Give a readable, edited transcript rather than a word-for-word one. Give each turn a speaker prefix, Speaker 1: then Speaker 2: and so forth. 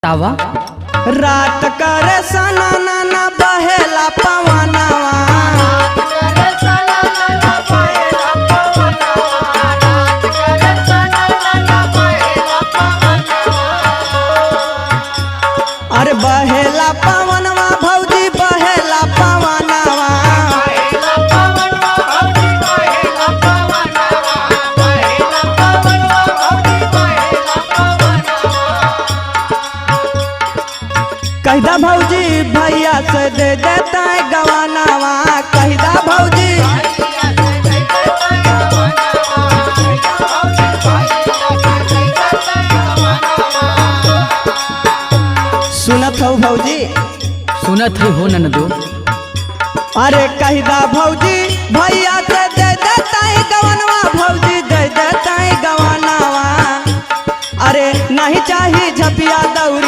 Speaker 1: तावा
Speaker 2: रात करे सना नाना बहेला पवनवा। अरे बहेला पवनवा भौजी बहेला पवनवा। कहिदा भौजी भैया से दे देता है गवानावा। कहिदा भौजी सुनत हो भौजी
Speaker 1: सुनत हो ननदो।
Speaker 2: अरे कहिदा भौजी भैया से दे देता है गवानवा। भौजी दे देता है गवानावा। अरे नहीं चाहिए झपिया दौड़ी